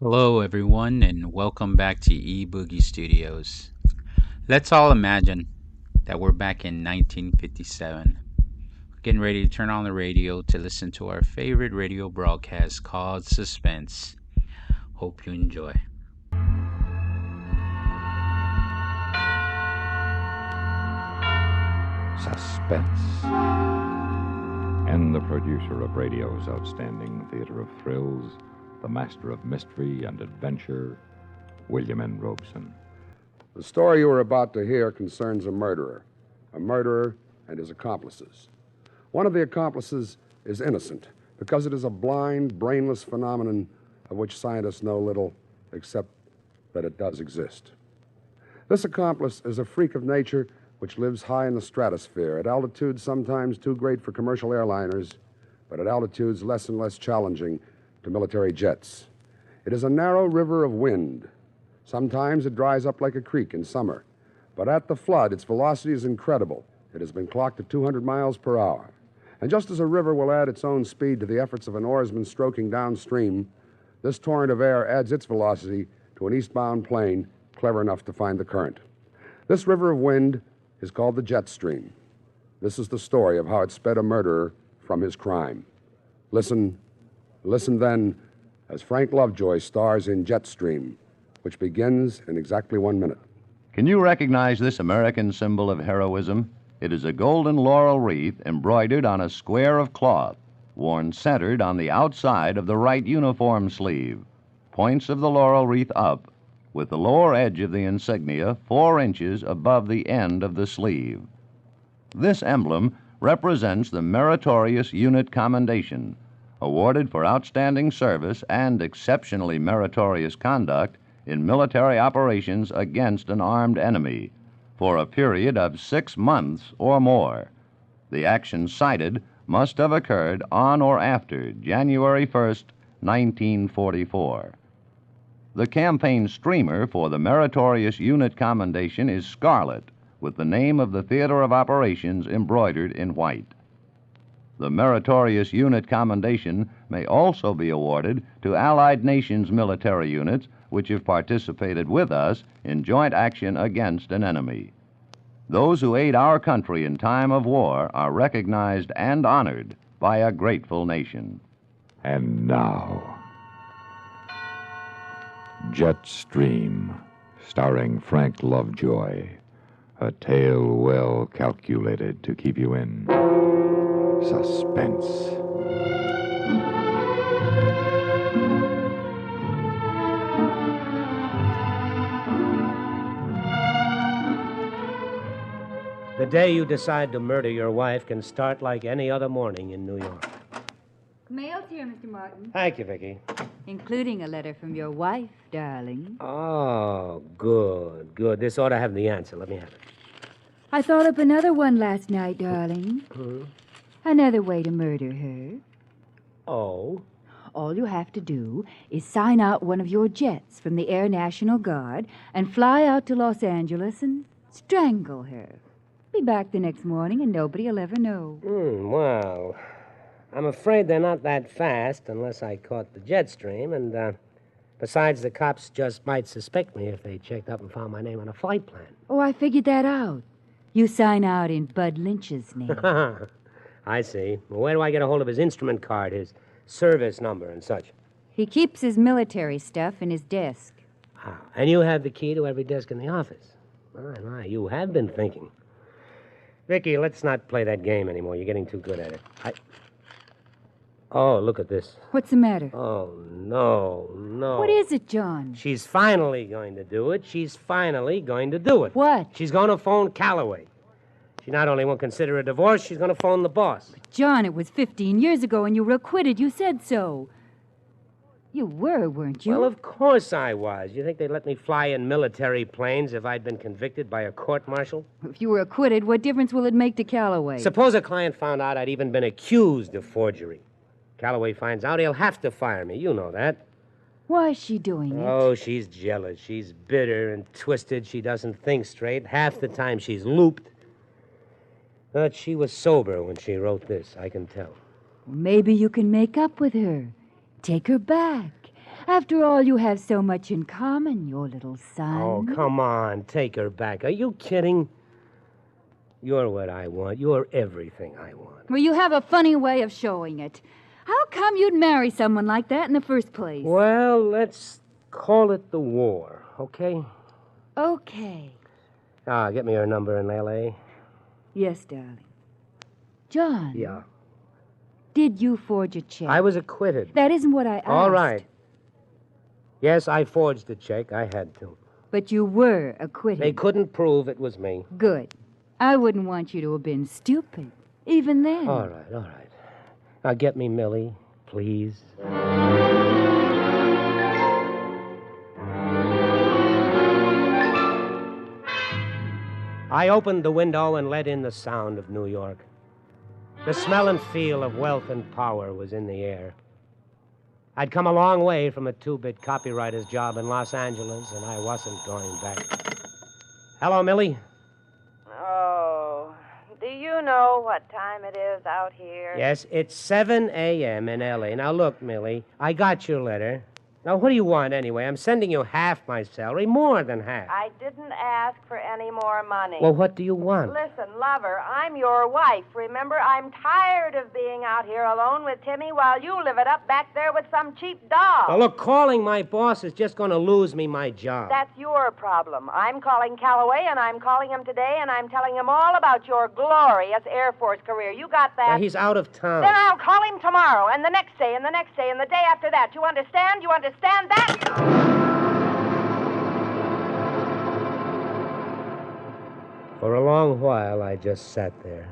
Hello, everyone, and welcome back to Boogie Studios. Let's all imagine that we're back in 1957, getting ready to turn on the radio to listen to our favorite radio broadcast called Suspense. Hope you enjoy. Suspense. And the producer of radio's outstanding theater of thrills, the master of mystery and adventure, William N. Robeson. The story you are about to hear concerns a murderer and his accomplices. One of the accomplices is innocent because it is a blind, brainless phenomenon of which scientists know little except that it does exist. This accomplice is a freak of nature which lives high in the stratosphere, at altitudes sometimes too great for commercial airliners, but at altitudes less and less challenging to military jets. It is a narrow river of wind. Sometimes it dries up like a creek in summer, but at the flood, its velocity is incredible. It has been clocked at 200 miles per hour. And just as a river will add its own speed to the efforts of an oarsman stroking downstream, this torrent of air adds its velocity to an eastbound plane clever enough to find the current. This river of wind is called the jet stream. This is the story of how it sped a murderer from his crime. Listen then, as Frank Lovejoy stars in Jetstream, which begins in exactly 1 minute. Can you recognize this American symbol of heroism? It is a golden laurel wreath embroidered on a square of cloth, worn centered on the outside of the right uniform sleeve. Points of the laurel wreath up, with the lower edge of the insignia 4 inches above the end of the sleeve. This emblem represents the Meritorious Unit Commendation, awarded for outstanding service and exceptionally meritorious conduct in military operations against an armed enemy for a period of 6 months or more. The action cited must have occurred on or after January 1st, 1944. The campaign streamer for the Meritorious Unit Commendation is scarlet, with the name of the theater of operations embroidered in white. The Meritorious Unit Commendation may also be awarded to Allied nations' military units which have participated with us in joint action against an enemy. Those who aid our country in time of war are recognized and honored by a grateful nation. And now, Jetstream, starring Frank Lovejoy. A tale well calculated to keep you in suspense. The day you decide to murder your wife can start like any other morning in New York. Mail's here, Mr. Martin. Thank you, Vicki. Including a letter from your wife, darling. Oh, good, good. This ought to have the answer. Let me have it. I thought up another one last night, darling. Another way to murder her. Oh? All you have to do is sign out one of your jets from the Air National Guard and fly out to Los Angeles and strangle her. Be back the next morning and nobody'll ever know. Well, I'm afraid they're not that fast unless I caught the jet stream, and besides, the cops just might suspect me if they checked up and found my name on a flight plan. Oh, I figured that out. You sign out in Bud Lynch's name. I see. Well, where do I get a hold of his instrument card, his service number and such? He keeps his military stuff in his desk. Ah, and you have the key to every desk in the office. My, you have been thinking. Vicky, let's not play that game anymore. You're getting too good at it. Oh, look at this. What's the matter? Oh, no. What is it, John? She's finally going to do it. She's finally going to do it. What? She's going to phone Calloway. She not only won't consider a divorce, she's going to phone the boss. John, it was 15 years ago and you were acquitted. You said so. You were, weren't you? Well, of course I was. You think they'd let me fly in military planes if I'd been convicted by a court-martial? If you were acquitted, what difference will it make to Calloway? Suppose a client found out I'd even been accused of forgery. Calloway finds out, he'll have to fire me. You know that. Why is she doing it? Oh, she's jealous. She's bitter and twisted. She doesn't think straight. Half the time she's looped. But she was sober when she wrote this, I can tell. Maybe you can make up with her. Take her back. After all, you have so much in common, your little son. Oh, come on. Take her back. Are you kidding? You're what I want. You're everything I want. Well, you have a funny way of showing it. How come you'd marry someone like that in the first place? Well, let's call it the war, okay? Okay. Get me her number in L.A. Yes, darling. John. Yeah. Did you forge a check? I was acquitted. That isn't what I asked. All right. Yes, I forged the check. I had to. But you were acquitted. They couldn't prove it was me. Good. I wouldn't want you to have been stupid, even then. All right. Now get me Millie, please. I opened the window and let in the sound of New York. The smell and feel of wealth and power was in the air. I'd come a long way from a two-bit copywriter's job in Los Angeles, and I wasn't going back. Hello, Millie. Oh, do you know what time it is out here? Yes, it's 7 a.m. in L.A. Now, look, Millie, I got your letter. Now, what do you want anyway? I'm sending you half my salary, more than half. I didn't ask for any more money. Well, what do you want? Listen, lover, I'm your wife. Remember, I'm tired of being out here alone with Timmy while you live it up back there with some cheap doll. Well, look, calling my boss is just going to lose me my job. That's your problem. I'm calling Calloway, and I'm calling him today, and I'm telling him all about your glorious Air Force career. You got that? Well, he's out of town. Then I'll call him tomorrow, and the next day, and the next day, and the day after that. You understand? You understand that? For a long while, I just sat there.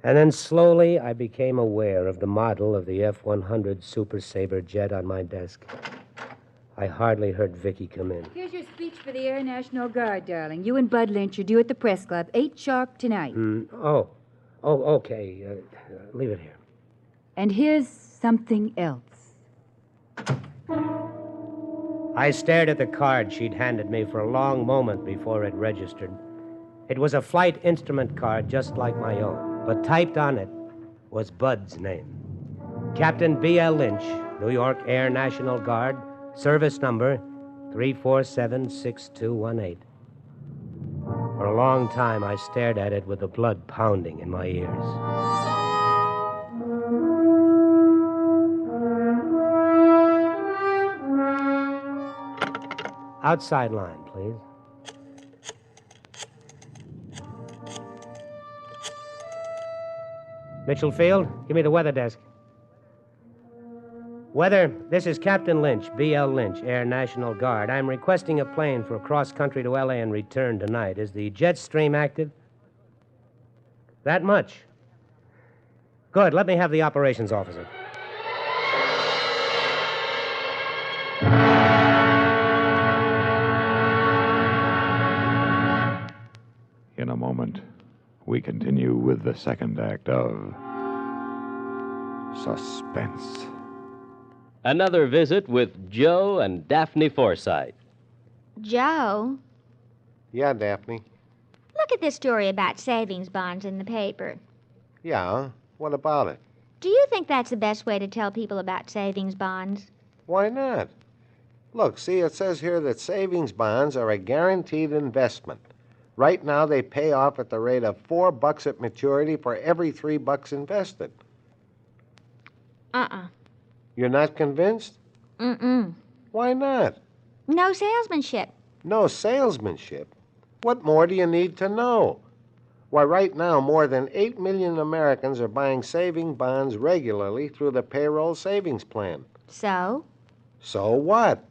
And then slowly, I became aware of the model of the F-100 Super Sabre jet on my desk. I hardly heard Vicky come in. Here's your speech for the Air National Guard, darling. You and Bud Lynch are due at the press club, 8 sharp tonight. Oh, okay. Leave it here. And here's something else. I stared at the card she'd handed me for a long moment before it registered. It was a flight instrument card just like my own, but typed on it was Bud's name. Captain B.L. Lynch, New York Air National Guard, service number 3476218. For a long time, I stared at it with the blood pounding in my ears. Outside line, please. Mitchell Field, give me the weather desk. Weather, this is Captain Lynch, B.L. Lynch, Air National Guard. I'm requesting a plane for cross-country to L.A. and return tonight. Is the jet stream active? That much? Good, let me have the operations officer. In a moment, we continue with the second act of Suspense. Another visit with Joe and Daphne Forsythe. Joe, Yeah, Daphne. look at this story about savings bonds in the paper. Yeah, what about it? Do you think that's the best way to tell people about savings bonds? Why not? Look, see, it says here that savings bonds are a guaranteed investment. Right now, they pay off at the rate of $4 at maturity for every $3 invested. You're not convinced? Mm-mm. Why not? No salesmanship. No salesmanship. What more do you need to know? Why, right now, more than 8 million Americans are buying saving bonds regularly through the payroll savings plan. So? So what?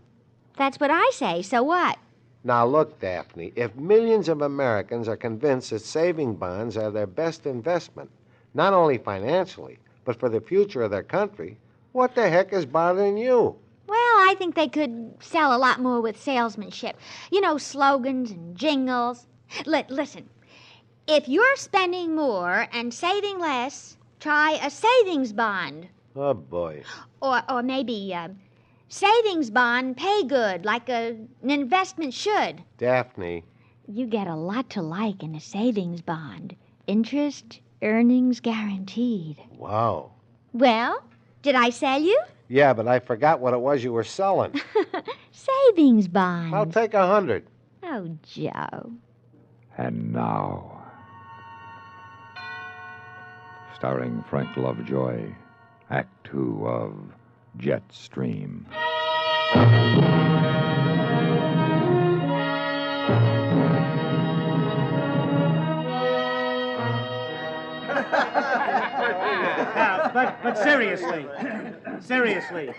That's what I say. So what? Now, look, Daphne, if millions of Americans are convinced that saving bonds are their best investment, not only financially, but for the future of their country, what the heck is bothering you? Well, I think they could sell a lot more with salesmanship. You know, slogans and jingles. Listen, if you're spending more and saving less, try a savings bond. Oh, boy. Or maybe savings bond pay good, like an investment should. Daphne. You get a lot to like in a savings bond. Interest, earnings guaranteed. Wow. Well, did I sell you? Yeah, but I forgot what it was you were selling. Savings bonds. I'll take 100. Oh, Joe. And now, starring Frank Lovejoy, Act Two of Jetstream. But seriously,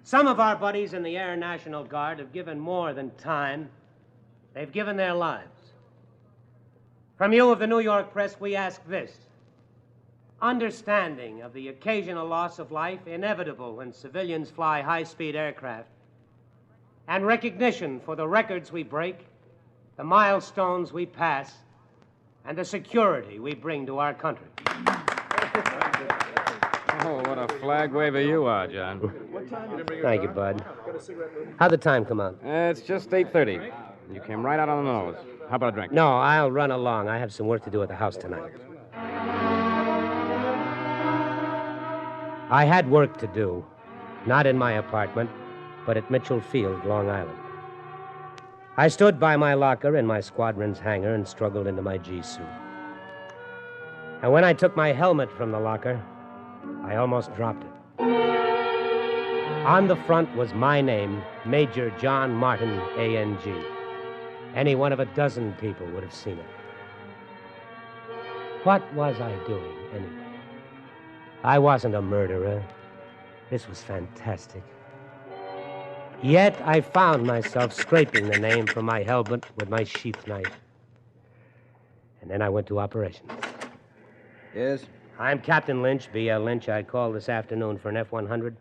some of our buddies in the Air National Guard have given more than time. They've given their lives. From you of the New York press, we ask this. Understanding of the occasional loss of life inevitable when civilians fly high-speed aircraft, and recognition for the records we break, the milestones we pass, and the security we bring to our country. Oh, what a flag waver you are, John. Thank you, Bud. How'd the time come out? It's just 8:30. You came right out on the nose. How about a drink? No, I'll run along. I have some work to do at the house tonight. I had work to do. Not in my apartment, but at Mitchell Field, Long Island. I stood by my locker in my squadron's hangar and struggled into my G-suit. And when I took my helmet from the locker, I almost dropped it. On the front was my name, Major John Martin, A.N.G. Any one of a dozen people would have seen it. What was I doing, anyway? I wasn't a murderer. This was fantastic. Yet I found myself scraping the name from my helmet with my sheath knife. And then I went to operations. Yes? I'm Captain Lynch, B.L. Lynch. I called this afternoon for an F-100.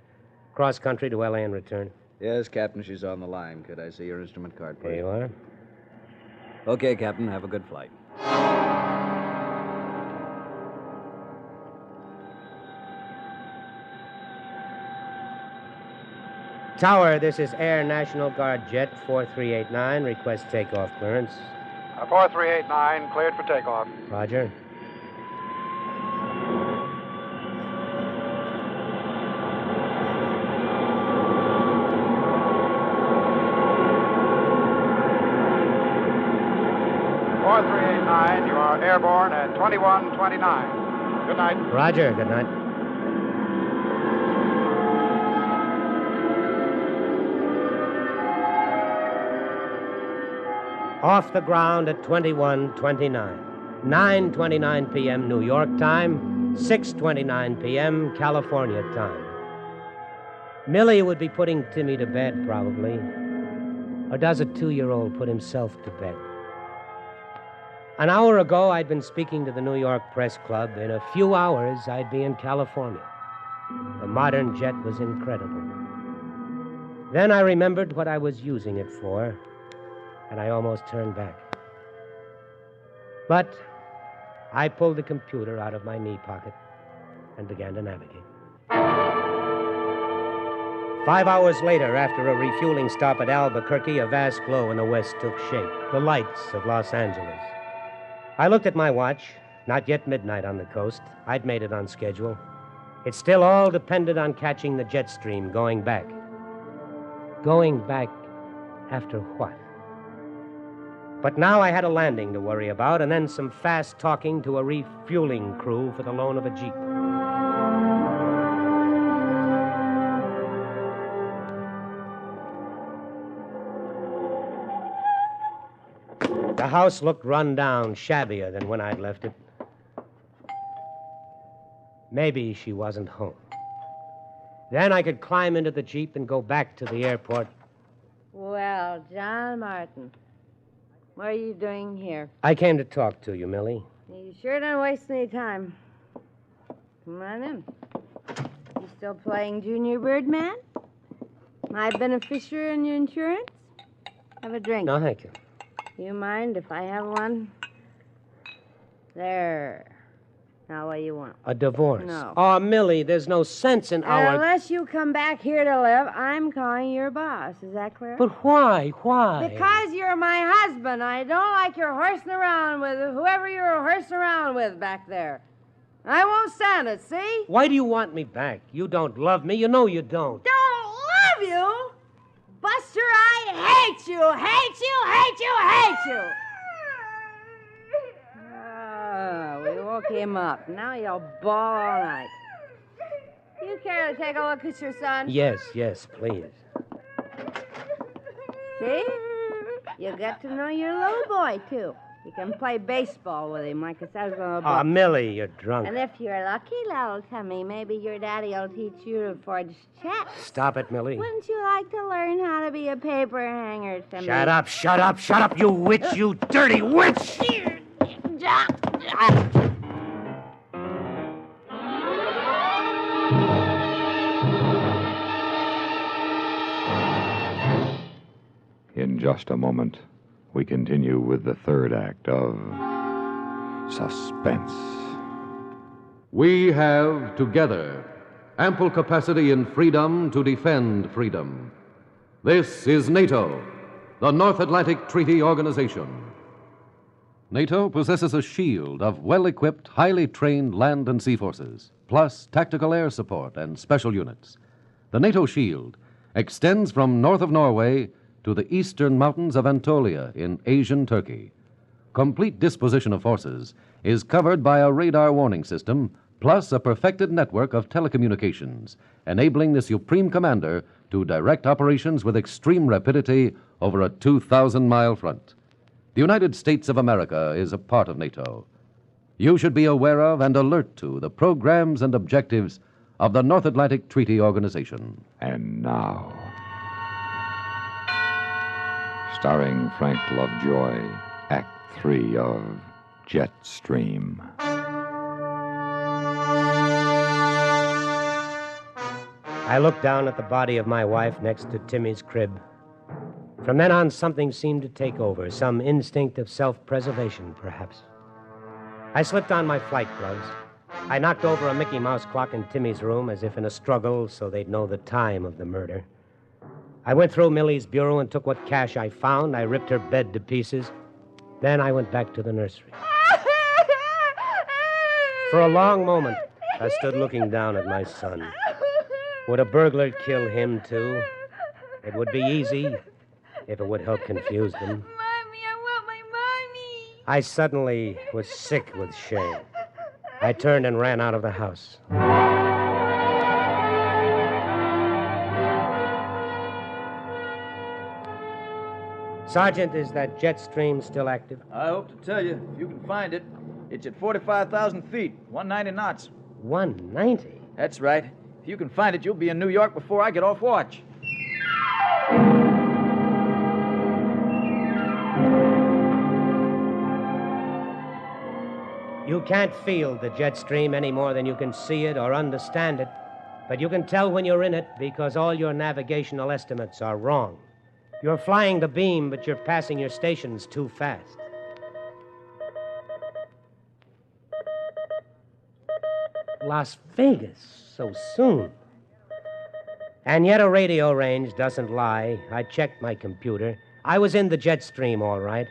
Cross country to L.A. and return. Yes, Captain, she's on the line. Could I see your instrument card, please? There you are. Okay, Captain, have a good flight. Tower, this is Air National Guard Jet 4389. Request takeoff clearance. 4389, cleared for takeoff. Roger. You are airborne at 2129. Good night. Roger, good night. Off the ground at 2129. 9:29 p.m. New York time, 6:29 p.m. California time. Millie would be putting Timmy to bed, probably. Or does a 2-year-old put himself to bed? An hour ago, I'd been speaking to the New York Press Club. In a few hours, I'd be in California. The modern jet was incredible. Then I remembered what I was using it for, and I almost turned back. But I pulled the computer out of my knee pocket and began to navigate. 5 hours later, after a refueling stop at Albuquerque, a vast glow in the west took shape. The lights of Los Angeles. I looked at my watch. Not yet midnight on the coast. I'd made it on schedule. It still all depended on catching the jet stream going back. Going back after what? But now I had a landing to worry about, and then some fast talking to a refueling crew for the loan of a Jeep. The house looked run down, shabbier than when I'd left it. Maybe she wasn't home. Then I could climb into the Jeep and go back to the airport. Well, John Martin, what are you doing here? I came to talk to you, Millie. You sure don't waste any time. Come on in. You still playing Junior Birdman? My beneficiary in your insurance? Have a drink. No, thank you. You mind if I have one? There. Now, what do you want? A divorce. No. Oh, Millie, there's no sense in our... Unless you come back here to live, I'm calling your boss. Is that clear? But why? Why? Because you're my husband. I don't like your horsing around with whoever you're horsing around with back there. I won't stand it, see? Why do you want me back? You don't love me. You know you don't. Don't love you? Buster, I hate you, hate you, hate you, hate you. We woke him up. Now he'll bawl all night. You care to take a look at your son? Yes, please. See? You get to know your little boy, too. You can play baseball with him like it says on the book. Millie, you're drunk. And if you're lucky, little Timmy, maybe your daddy will teach you to forge checks. Stop it, Millie. Wouldn't you like to learn how to be a paper hanger, Timmy? Shut up, you witch, you dirty witch! In just a moment, we continue with the third act of Suspense. We have, together, ample capacity and freedom to defend freedom. This is NATO, the North Atlantic Treaty Organization. NATO possesses a shield of well-equipped, highly trained land and sea forces, plus tactical air support and special units. The NATO shield extends from north of Norway to the eastern mountains of Anatolia in Asian Turkey. Complete disposition of forces is covered by a radar warning system, plus a perfected network of telecommunications, enabling the Supreme Commander to direct operations with extreme rapidity over a 2,000-mile front. The United States of America is a part of NATO. You should be aware of and alert to the programs and objectives of the North Atlantic Treaty Organization. And now, starring Frank Lovejoy, Act 3 of Jetstream. I looked down at the body of my wife next to Timmy's crib. From then on, something seemed to take over, some instinct of self-preservation, perhaps. I slipped on my flight gloves. I knocked over a Mickey Mouse clock in Timmy's room as if in a struggle so they'd know the time of the murder. I went through Millie's bureau and took what cash I found. I ripped her bed to pieces. Then I went back to the nursery. For a long moment, I stood looking down at my son. Would a burglar kill him, too? It would be easy if it would help confuse them. Mommy, I want my mommy. I suddenly was sick with shame. I turned and ran out of the house. Sergeant, is that jet stream still active? I hope to tell you, if you can find it. It's at 45,000 feet, 190 knots. 190? That's right. If you can find it, you'll be in New York before I get off watch. You can't feel the jet stream any more than you can see it or understand it, but you can tell when you're in it because all your navigational estimates are wrong. You're flying the beam, but you're passing your stations too fast. Las Vegas, so soon. And yet a radio range doesn't lie. I checked my computer. I was in the jet stream, all right.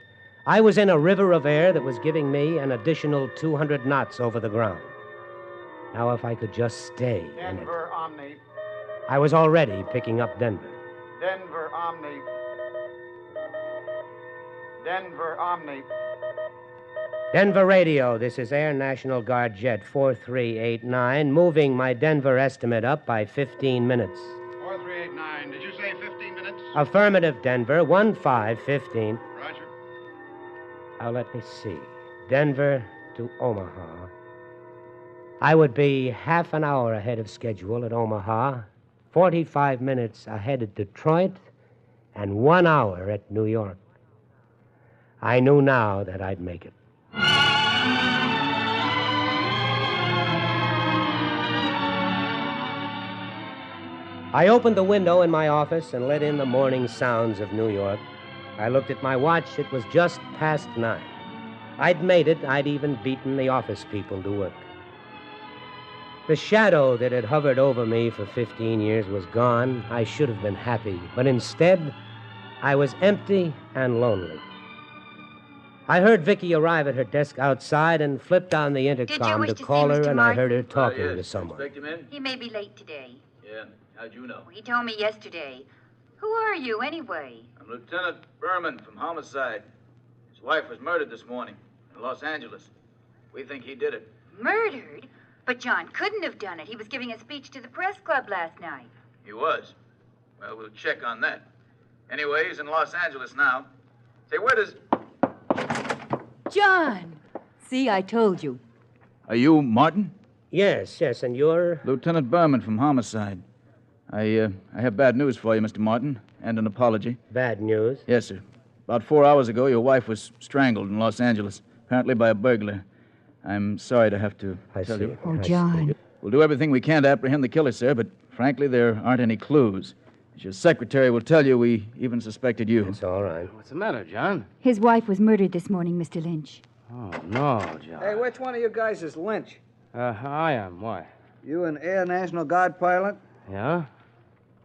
I was in a river of air that was giving me an additional 200 knots over the ground. Now, if I could just stay in it. Denver, Omni. I was already picking up Denver. Denver, Omni. Denver, Omni. Denver radio, this is Air National Guard Jet 4389, moving my Denver estimate up by 15 minutes. 4389. Did you say 15 minutes? Affirmative, Denver, 1515. Roger. Now, let me see. Denver to Omaha. I would be half an hour ahead of schedule at Omaha, 45 minutes ahead at Detroit, and 1 hour at New York. I knew now that I'd make it. I opened the window in my office and let in the morning sounds of New York. I looked at my watch. It was just past 9. I'd made it. I'd even beaten the office people to work. The shadow that had hovered over me for 15 years was gone. I should have been happy, but instead, I was empty and lonely. I heard Vicky arrive at her desk outside and flipped on the intercom wish to to see call her, Mr. and I Martin? heard her talking yes. to someone. Expect him in? He may be late today. Yeah. How'd you know? He told me yesterday. Who are you, anyway? I'm Lieutenant Berman from Homicide. His wife was murdered this morning in Los Angeles. We think he did it. Murdered? But John couldn't have done it. He was giving a speech to the press club last night. He was. Well, we'll check on that. Anyway, he's in Los Angeles now. Say, where does... John! See, I told you. Are you Martin? Yes, and you're... Lieutenant Berman from Homicide. I have bad news for you, Mr. Martin, and an apology. Bad news? Yes, sir. About 4 hours ago, your wife was strangled in Los Angeles, apparently by a burglar. I'm sorry to have to tell you. Oh, John. We'll do everything we can to apprehend the killer, sir, but frankly, there aren't any clues. As your secretary will tell you, we even suspected you. It's all right. What's the matter, John? His wife was murdered this morning, Mr. Lynch. Oh, no, John. Hey, which one of you guys is Lynch? I am. Why? You an Air National Guard pilot? Yeah?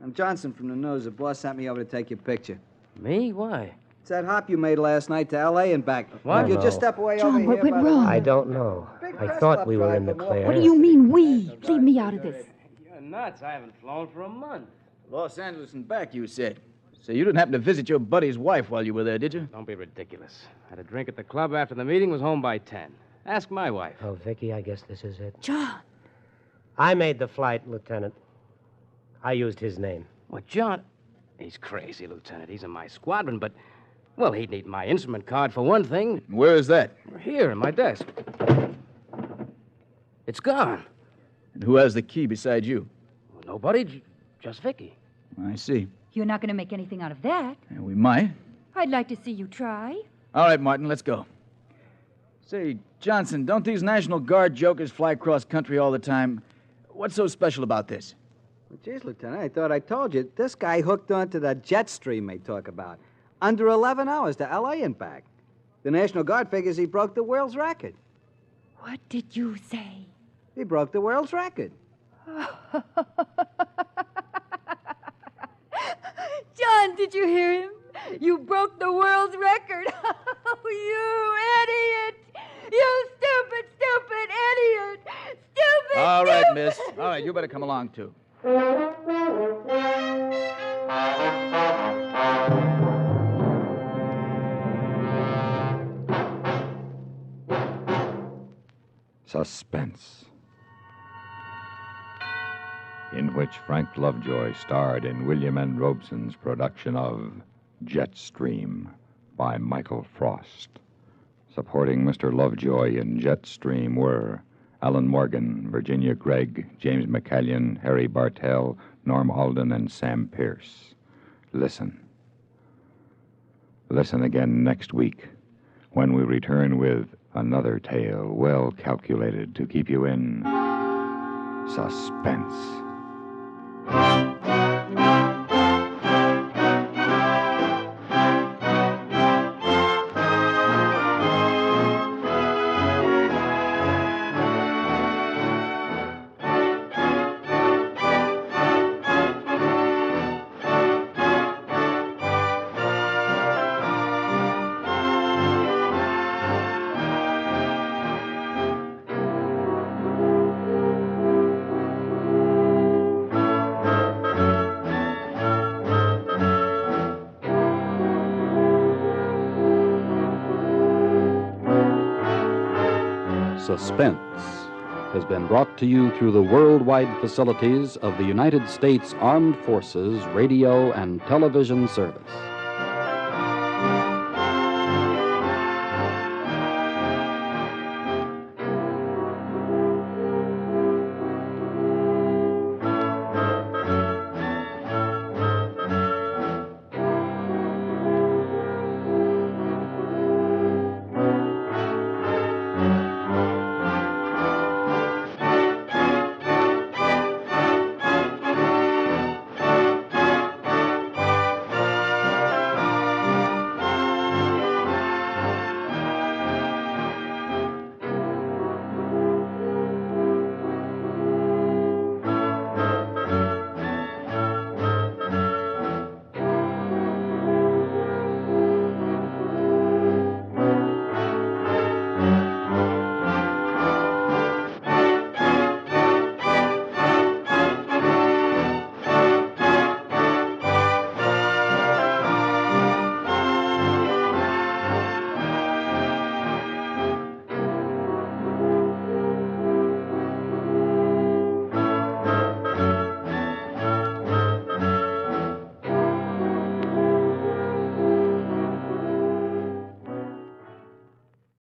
I'm Johnson from the news. The boss sent me over to take your picture. Me? Why? It's that hop you made last night to L.A. and back. What? You just step away John, over what here. went by the- wrong? I don't know. I thought we were in the clear. What do you mean, we? Leave me out of this. You're nuts. I haven't flown for a month. Los Angeles and back, you said. So you didn't happen to visit your buddy's wife while you were there, did you? Don't be ridiculous. Had a drink at the club after the meeting, was home by 10. Ask my wife. Oh, Vicky, I guess this is it. John! I made the flight, Lieutenant. I used his name. Well, John, he's crazy, Lieutenant. He's in my squadron, but, well, he'd need my instrument card for one thing. Where is that? Here, in my desk. It's gone. And who has the key besides you? Well, nobody, just Vicky. I see. You're not going to make anything out of that. Yeah, we might. I'd like to see you try. All right, Martin, let's go. Say, Johnson, don't these National Guard jokers fly cross country all the time? What's so special about this? Well, geez, Lieutenant, I thought I told you. This guy hooked onto the jet stream they talk about. Under 11 hours to L.A. and back. The National Guard figures he broke the world's record. What did you say? He broke the world's record. John, did you hear him? You broke the world's record. Oh, you idiot! You stupid idiot! Stupid! All right, miss. All right, you better come along, too. Suspense, in which Frank Lovejoy starred in William N. Robeson's production of Jetstream by Michael Frost. Supporting Mr. Lovejoy in Jetstream were Alan Morgan, Virginia Gregg, James McCallion, Harry Bartell, Norm Alden, and Sam Pierce. Listen. Listen again next week when we return with another tale well calculated to keep you in suspense. Suspense has been brought to you through the worldwide facilities of the United States Armed Forces Radio and Television Service.